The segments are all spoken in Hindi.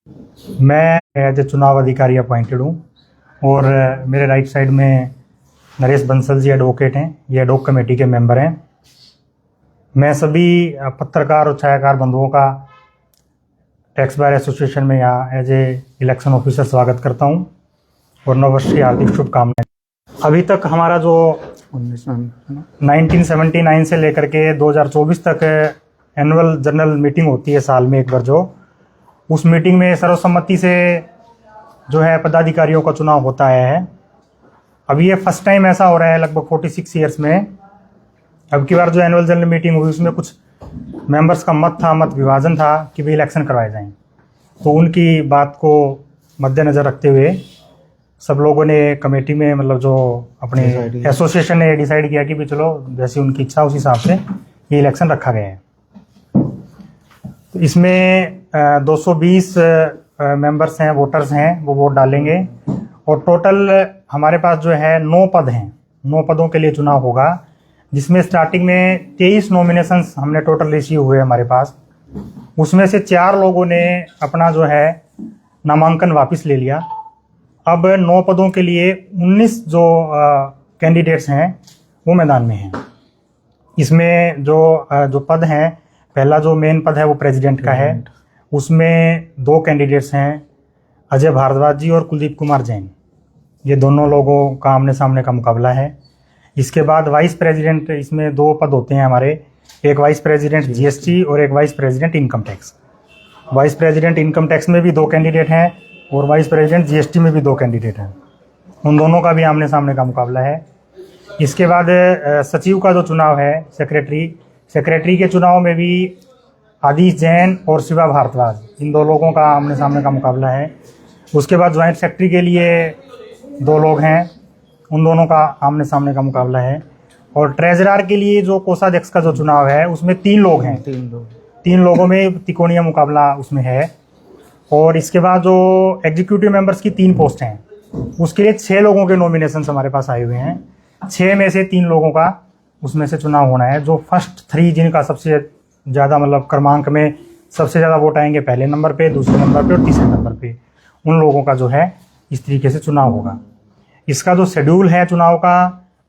मैं एज ए चुनाव अधिकारी अपॉइंटेड हूँ और मेरे राइट साइड में नरेश बंसल जी एडवोकेट हैं, ये एडवोक कमेटी के मेंबर हैं। मैं सभी पत्रकार और छायाकार बंधुओं का टैक्स बार एसोसिएशन में यहाँ एज ए इलेक्शन ऑफिसर स्वागत करता हूँ और नववर्ष की हार्दिक शुभकामनाएं। अभी तक हमारा जो 1979 से लेकर के 2024 तक एनुअल जनरल मीटिंग होती है साल में एक बार, जो उस मीटिंग में सर्वसम्मति से जो है पदाधिकारियों का चुनाव होता है। अभी ये फर्स्ट टाइम ऐसा हो रहा है लगभग 46 ईयर्स में। अब की बार जो एनुअल जनरल मीटिंग हुई उसमें कुछ मेंबर्स का मत विभाजन था कि भी इलेक्शन करवाए जाएं, तो उनकी बात को मद्देनज़र रखते हुए सब लोगों ने कमेटी में मतलब जो अपने एसोसिएशन ने डिसाइड किया कि भी चलो जैसी उनकी इच्छा उस हिसाब से ये इलेक्शन रखा गया है। तो इसमें 220 मेंबर्स हैं, वोटर्स हैं, वो वोट डालेंगे और टोटल हमारे पास जो है 9 पद हैं। 9 पदों के लिए चुनाव होगा, जिसमें स्टार्टिंग में 23 नॉमिनेशंस हमने टोटल रिसीव हुए हमारे पास। उसमें से 4 लोगों ने अपना जो है नामांकन वापस ले लिया। अब 9 पदों के लिए 19 जो कैंडिडेट्स हैं वो मैदान में हैं। इसमें जो पद हैं, पहला जो मेन पद है वो प्रेसिडेंट का है, उसमें 2 कैंडिडेट्स हैं, अजय भारद्वाज जी और कुलदीप कुमार जैन। ये दोनों लोगों का आमने सामने का मुकाबला है। इसके बाद वाइस प्रेसिडेंट, इसमें 2 पद होते हैं हमारे, एक वाइस प्रेसिडेंट जीएसटी और एक vice president income tax. Vice president income tax में भी 2 कैंडिडेट हैं और वाइस प्रेसिडेंट जीएसटी में भी 2 कैंडिडेट हैं। उन दोनों का भी आमने सामने का मुकाबला है। इसके बाद सचिव का जो चुनाव है, सेक्रेटरी के चुनाव में भी आदिश जैन और शिवा भारद्वाज, इन 2 लोगों का आमने सामने का मुकाबला है। उसके बाद ज्वाइंट सेक्रेटरी के लिए 2 लोग हैं, उन दोनों का आमने सामने का मुकाबला है। और ट्रेजरर के लिए जो कोषाध्यक्ष का जो चुनाव है उसमें 3 लोग हैं, 3 लोगों में त्रिकोणीय मुकाबला उसमें है। और इसके बाद जो एग्जीक्यूटिव मेंबर्स की 3 पोस्ट हैं, उसके लिए 6 लोगों के नॉमिनेशन हमारे पास आए हुए हैं। 6 में से 3 लोगों का उसमें से चुनाव होना है। जो फर्स्ट 3 जिनका सबसे ज़्यादा मतलब क्रमांक में सबसे ज़्यादा वोट आएंगे पहले नंबर पे, दूसरे नंबर पे और तीसरे नंबर पे, उन लोगों का जो है इस तरीके से चुनाव होगा। इसका जो शेड्यूल है चुनाव का,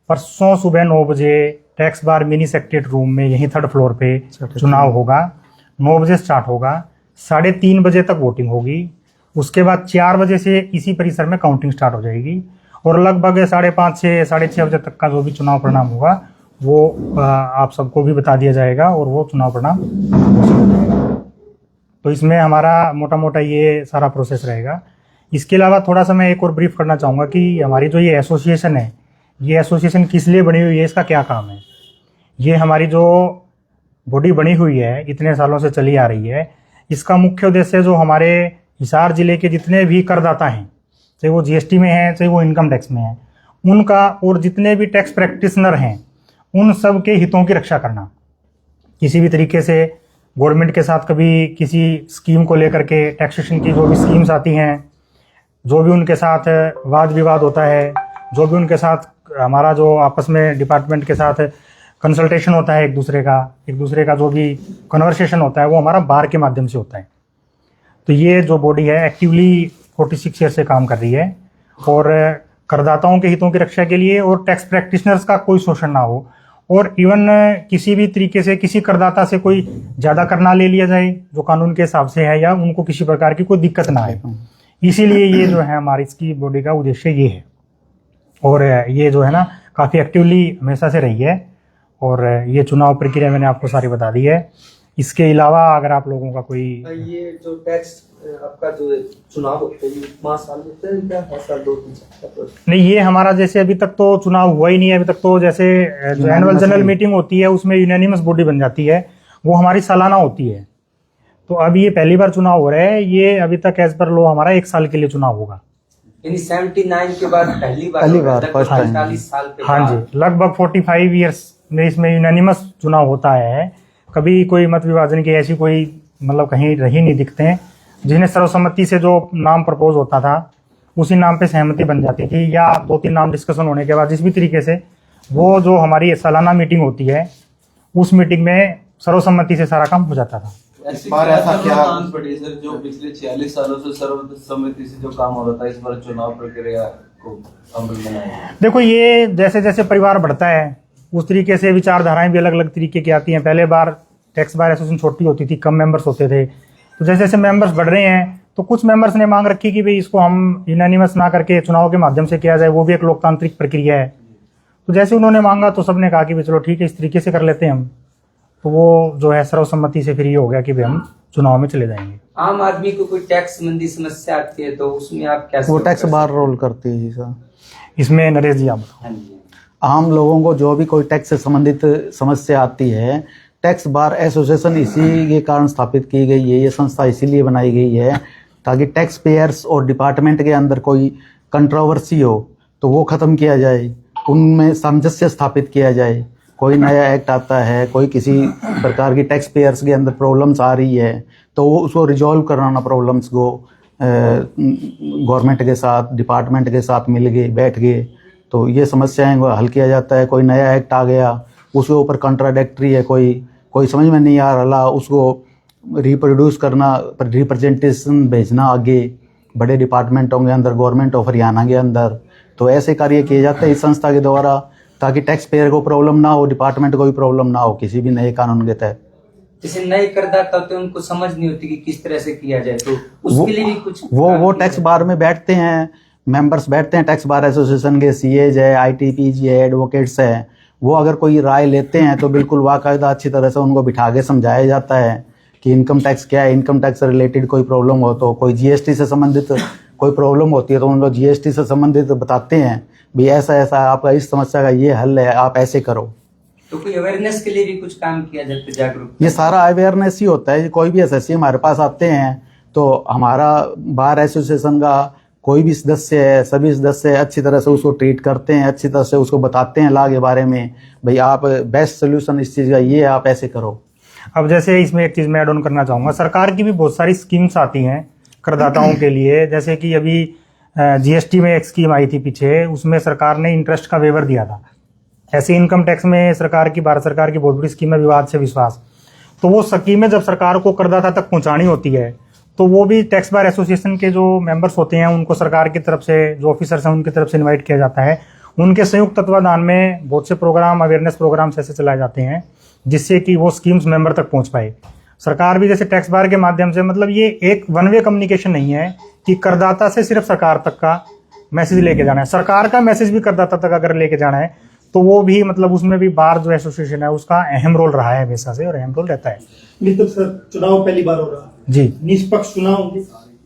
परसों सुबह 9 बजे tax bar mini secretariat room में यहीं 3rd फ्लोर पे चुनाव होगा। 9 बजे स्टार्ट होगा, 3:30 बजे तक वोटिंग होगी। उसके बाद 4 बजे से इसी परिसर में काउंटिंग स्टार्ट हो जाएगी और लगभग 5:30 साढ़े 6 बजे तक का जो भी चुनाव परिणाम होगा वो आप सबको भी बता दिया जाएगा और वो चुनाव परिणाम घोषित हो जाएगा। तो इसमें हमारा मोटा मोटा ये सारा प्रोसेस रहेगा। इसके अलावा थोड़ा सा मैं एक और ब्रीफ करना चाहूँगा कि हमारी जो ये एसोसिएशन है, ये एसोसिएशन किस लिए बनी हुई है, इसका क्या काम है। ये हमारी जो बॉडी बनी हुई है, इतने सालों से चली आ रही है, इसका मुख्य उद्देश्य जो हमारे हिसार जिले के जितने भी करदाता हैं, चाहे वो जीएसटी में हैं, चाहे वो इनकम टैक्स में हैं, उनका और जितने भी टैक्स प्रैक्टिशनर हैं, उन सब के हितों की रक्षा करना। किसी भी तरीके से गवर्नमेंट के साथ कभी किसी स्कीम को लेकर के, टैक्सेशन की जो भी स्कीम्स आती हैं, जो भी उनके साथ वाद विवाद होता है, जो भी उनके साथ हमारा जो आपस में डिपार्टमेंट के साथ कंसल्टेशन होता है, एक दूसरे का जो भी कन्वर्सेशन होता है, वो हमारा बार के माध्यम से होता है। तो ये जो बॉडी है एक्टिवली 46 ईयर से काम कर रही है और करदाताओं के हितों की रक्षा के लिए, और टैक्स प्रैक्टिशनर्स का कोई शोषण ना हो, और इवन किसी भी तरीके से किसी करदाता से कोई ज़्यादा करना ले लिया जाए जो कानून के हिसाब से है, या उनको किसी प्रकार की कोई दिक्कत ना आए। इसीलिए ये जो है हमारी इसकी बॉडी का उद्देश्य ये है। और ये जो है ना काफ़ी एक्टिवली हमेशा से रही है और ये चुनाव प्रक्रिया मैंने आपको सारी बता दी है। इसके अलावा अगर आप लोगों का कोई ये जो टैक्स आपका जो चुनाव होते हैं 5 साल होते हैं क्या, 5 साल 2-3 साल? नहीं, ये हमारा जैसे अभी तक तो चुनाव हुआ ही नहीं है। अभी तक तो जैसे जो एनुअल जनरल मीटिंग होती है उसमें यूनानिमस बॉडी बन जाती है, वो हमारी सालाना होती है। तो अब ये पहली बार चुनाव हो रहा है। ये अभी तक एज पर लो हमारा 1 साल के लिए चुनाव होगा। 79 के बाद पहली बार 45 साल के हाँ जी, लगभग 45 ईयर्स में इसमें यूनानिमस चुनाव होता है। कभी कोई मत विभाजन की ऐसी कोई मतलब कहीं रही नहीं दिखते हैं। जिन्हें सर्वसम्मति से जो नाम प्रपोज होता था उसी नाम पे सहमति बन जाती थी, या 2-3 नाम डिस्कशन होने के बाद जिस भी तरीके से वो जो हमारी सालाना मीटिंग होती है उस मीटिंग में सर्वसम्मति से सारा काम हो जाता था। इस बार ऐसा क्या मांग पड़ी सर, जो पिछले 46 सालों से सर्वसम्मति से जो काम हो रहा था, इस बार चुनाव प्रक्रिया को अमल में लाया? देखो, ये जैसे जैसे परिवार बढ़ता है उस तरीके से विचारधाराएं भी अलग अलग तरीके की आती हैं। पहले बार टैक्स बार एसोसिएशन छोटी होती थी, कम मेंबर्स होते थे, तो जैसे जैसे मेंबर्स बढ़ रहे हैं तो कुछ मेंबर्स ने मांग रखी कि भाई इसको हम यूनानिमस ना करके चुनाव के माध्यम से किया जाए, वो भी एक लोकतांत्रिक प्रक्रिया है। तो जैसे उन्होंने मांगा तो सबने कहा कि भाई चलो ठीक है, इस तरीके से कर लेते हैं हम। तो वो जो है सर्वसम्मति से फिर ये हो गया कि भाई हम चुनाव में चले जाएंगे। आम आदमी को कोई टैक्स संबंधी समस्या आती है तो उसमें आप क्या वो टैक्स बार रोल करती है जी सर। इसमें नरेश जी आप बताओ। हाँ जी। आम लोगों को जो भी कोई टैक्स से संबंधित समस्या आती है, टैक्स बार एसोसिएशन इसी के कारण स्थापित की गई है, ये संस्था इसीलिए बनाई गई है ताकि टैक्स पेयर्स और डिपार्टमेंट के अंदर कोई कंट्रोवर्सी हो तो वो ख़त्म किया जाए, उनमें सामंजस्य स्थापित किया जाए। कोई नया एक्ट आता है, कोई किसी प्रकार की टैक्स पेयर्स के अंदर प्रॉब्लम्स आ रही है तो वो उसको रिजॉल्व कराना, प्रॉब्लम्स को गवर्नमेंट के साथ, डिपार्टमेंट के साथ मिल गए, बैठ गए तो ये समस्याएं को हल किया जाता है। कोई नया एक्ट आ गया, उसके ऊपर कंट्राडिक्टरी है, कोई समझ में नहीं आ रहा, उसको रिप्रोड्यूस करना, रिप्रेजेंटेशन भेजना आगे बड़े डिपार्टमेंटों के अंदर, गवर्नमेंट ऑफ हरियाणा के अंदर, तो ऐसे कार्य किए जाते हैं इस संस्था के द्वारा ताकि टैक्स पेयर को प्रॉब्लम ना हो, डिपार्टमेंट को भी प्रॉब्लम ना हो किसी भी नए कानून के तहत। जैसे नए करदाता होते हैं उनको समझ नहीं होती कि किस तरह से किया जाए, तो उसके लिए भी कुछ वो टैक्स बार में बैठते हैं, मेंबर्स बैठते हैं टैक्स बार एसोसिएशन के, सीएज है, आईटीपीजी है, एडवोकेट्स है, वो अगर कोई राय लेते हैं तो बिल्कुल बाकायदा अच्छी तरह से उनको बिठा के समझाया जाता है कि इनकम टैक्स क्या है, इनकम टैक्स से रिलेटेड कोई प्रॉब्लम हो तो, कोई जीएसटी से संबंधित कोई प्रॉब्लम होती है तो उनको जीएसटी से संबंधित बताते हैं भी ऐसा ऐसा आपका इस समस्या का ये हल है, आप ऐसे करो। तो कोई अवेयरनेस के लिए भी कुछ काम किया जाता है, जागरूक? ये सारा अवेयरनेस ही होता है। कोई भी एसएससी हमारे पास आते हैं तो हमारा बार एसोसिएशन का कोई भी सदस्य है, सभी सदस्य अच्छी तरह से उसको ट्रीट करते हैं, अच्छी तरह से उसको बताते हैं लॉ के बारे में, भाई आप बेस्ट सोल्यूशन इस चीज़ का ये है, आप ऐसे करो। अब जैसे इसमें एक चीज़ मैं ऐड ऑन करना चाहूँगा, सरकार की भी बहुत सारी स्कीम्स आती हैं करदाताओं के लिए। जैसे कि अभी जीएसटी में एक स्कीम आई थी पीछे, उसमें सरकार ने इंटरेस्ट का वेवर दिया था। ऐसे इनकम टैक्स में भारत सरकार की बहुत बड़ी स्कीम है विवाद से विश्वास। तो वो स्कीमें जब सरकार को करदाता तक पहुंचानी होती है तो वो भी टैक्स बार एसोसिएशन के जो मेंबर्स होते हैं उनको सरकार की तरफ से, जो ऑफिसर्स हैं उनकी तरफ से इन्वाइट किया जाता है। उनके संयुक्त तत्वाधान में बहुत से प्रोग्राम, अवेयरनेस प्रोग्राम्स ऐसे चलाए जाते हैं जिससे कि वो स्कीम्स मेंबर तक पहुंच पाए। सरकार भी जैसे टैक्स बार के माध्यम से, मतलब ये एक वन वे कम्युनिकेशन नहीं है कि करदाता से सिर्फ सरकार तक का मैसेज लेके जाना है, सरकार का मैसेज भी करदाता तक अगर लेके जाना है तो वो भी, मतलब उसमें भी बार जो एसोसिएशन है उसका अहम रोल रहा है हमेशा से और अहम रोल रहता है। मित्र सर, चुनाव पहली बार हो रहा है जी, निष्पक्ष चुनाव,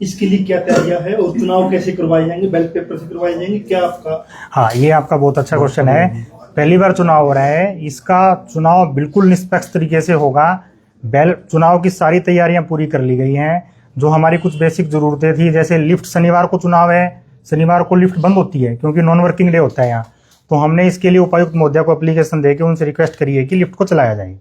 इसके लिए क्या तैयारियां है और चुनाव कैसे करवाए जाएंगे, बैलेट पेपर से करवाए जाएंगे क्या आपका? हाँ, ये आपका बहुत अच्छा क्वेश्चन है। पहली बार चुनाव हो रहा है, इसका चुनाव बिल्कुल निष्पक्ष तरीके से होगा। चुनाव की सारी तैयारियां पूरी कर ली गई हैं। जो हमारी कुछ बेसिक जरूरतें थी, जैसे लिफ्ट, शनिवार को चुनाव है, शनिवार को लिफ्ट बंद होती है क्योंकि नॉन वर्किंग डे होता है यहाँ, तो हमने इसके लिए उपायुक्त महोदया को एप्लीकेशन देके उनसे रिक्वेस्ट करी है कि लिफ्ट को चलाया जाए।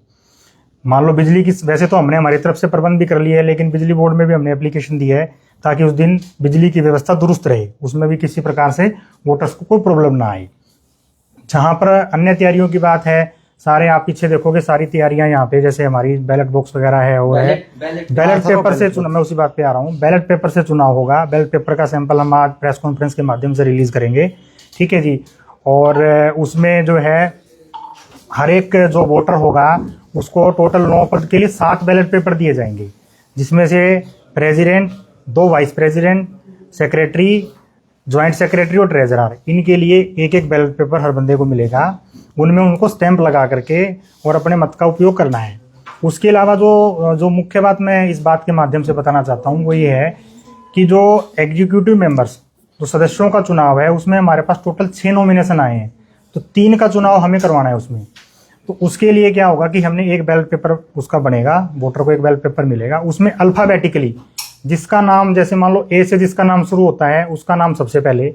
मान लो बिजली की, वैसे तो हमने हमारी तरफ से प्रबंध भी कर लिए है, लेकिन बिजली बोर्ड में भी हमने एप्लीकेशन दी है ताकि उस दिन बिजली की व्यवस्था दुरुस्त रहे, उसमें भी किसी प्रकार से वोटर्स को कोई प्रॉब्लम ना आए। जहाँ पर अन्य तैयारियों की बात है, सारे आप पीछे देखोगे सारी तैयारियां यहाँ पे, जैसे हमारी बैलेट बॉक्स वगैरह है, वो है बैलेट पेपर से चुनाव, मैं उसी बात पे आ रहा हूँ। बैलेट पेपर से चुनाव होगा, बैलेट पेपर का सैंपल हम आज प्रेस कॉन्फ्रेंस के माध्यम से रिलीज करेंगे, ठीक है जी। और उसमें जो है हर एक जो वोटर होगा उसको टोटल 9 पद के लिए 7 बैलेट पेपर दिए जाएंगे, जिसमें से president, 2 vice president, secretary, joint secretary और ट्रेजरर, इनके लिए एक एक बैलेट पेपर हर बंदे को मिलेगा। उनमें उनको स्टैंप लगा करके और अपने मत का उपयोग करना है। उसके अलावा जो मुख्य बात मैं इस बात के माध्यम से बताना चाहता हूँ वो ये है कि जो एग्जीक्यूटिव मेंबर्स, जो सदस्यों का चुनाव है, उसमें हमारे पास टोटल 6 नॉमिनेशन आए हैं, तो 3 का चुनाव हमें करवाना है उसमें। तो उसके लिए क्या होगा कि हमने एक बैलेट पेपर उसका बनेगा, वोटर को एक बैलेट पेपर मिलेगा, उसमें अल्फाबेटिकली जिसका नाम, जैसे मान लो ए से जिसका नाम शुरू होता है उसका नाम सबसे पहले,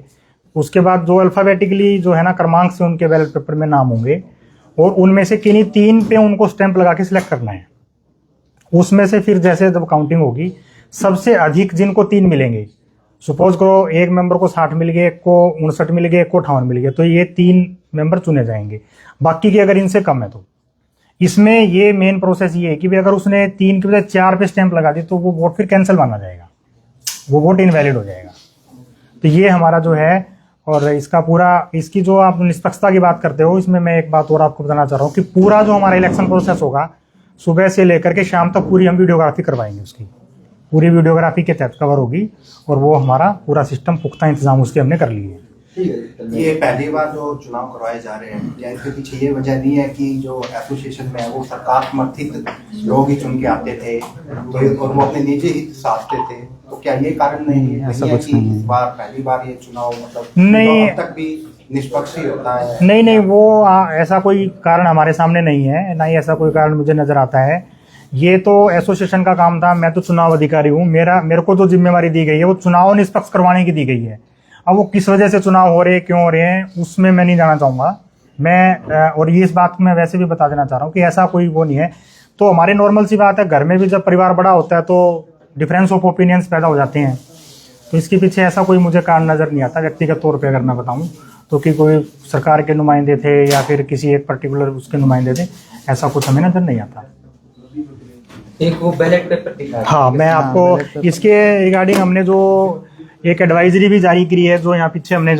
उसके बाद जो अल्फाबेटिकली जो है ना क्रमांक से उनके बैलेट पेपर में नाम होंगे, और उनमें से किन्हीं 3 पे उनको स्टैंप लगा के सिलेक्ट करना है। उसमें से फिर जैसे जब काउंटिंग होगी, सबसे अधिक जिनको 3 मिलेंगे, सपोज करो एक मेंबर को 60 मिल गए, एक को 59 मिल गए, एक को 58 मिल गए, तो ये 3 मेंबर चुने जाएंगे। बाकी की अगर इनसे कम है तो इसमें ये मेन प्रोसेस ये है कि भाई अगर उसने 3 के बजाय 4 पे स्टैंप लगा दी तो वो वोट फिर कैंसिल माना जाएगा, वो वोट इनवैलिड हो जाएगा। तो ये हमारा जो है, और इसका पूरा, इसकी जो आप निष्पक्षता की बात करते हो, इसमें मैं एक बात और आपको बताना चाह रहा हूँ कि पूरा जो हमारा इलेक्शन प्रोसेस होगा सुबह से लेकर के शाम तक पूरी हम वीडियोग्राफी करवाएंगे, उसकी पूरी वीडियोग्राफी के तहत कवर होगी, और वो हमारा पूरा सिस्टम पुख्ता इंतजाम उसके हमने कर लिए हैं। ये पहली बार जो चुनाव करवाए जा रहे हैं, या इसके पीछे ये वजह नहीं है कि जो एसोसिएशन में है वो सरकार समर्थित लोग ही चुन के आते थे तो और वो अपने निजी हित साधते थे, तो क्या ये कारण नहीं है कि इस बार पहली बार ये चुनाव मतलब नहीं, अब तक भी निष्पक्ष ही होता है? नहीं, वो ऐसा कोई कारण हमारे सामने नहीं है, ना ही ऐसा कोई कारण मुझे नजर आता है। ये तो एसोसिएशन का काम था, मैं तो चुनाव अधिकारी हूँ, मेरे को जो जिम्मेवारी दी गई है वो चुनाव निष्पक्ष करवाने की दी गई है। अब वो किस वजह से चुनाव हो रहे हैं, क्यों हो रहे हैं, उसमें मैं नहीं जाना चाहूँगा मैं, और ये इस बात को मैं वैसे भी बता देना चाह रहा हूँ कि ऐसा कोई वो नहीं है। तो हमारे नॉर्मल सी बात है, घर में भी जब परिवार बड़ा होता है तो डिफरेंस ऑफ ओपिनियंस पैदा हो जाते हैं, तो इसके पीछे ऐसा कोई मुझे कारण नज़र नहीं आता व्यक्तिगत तौर पर अगर मैं बताऊँ तो, कि कोई सरकार के नुमाइंदे थे या फिर किसी एक पर्टिकुलर उसके नुमाइंदे थे, ऐसा कुछ हमें नज़र नहीं आता। एक वो बैलेट पेपर दिखा, हाँ, मैं आपको इसके रिगार्डिंग हमने जो एक एडवाइजरी भी जारी करी है, जो यहाँ पीछे हमने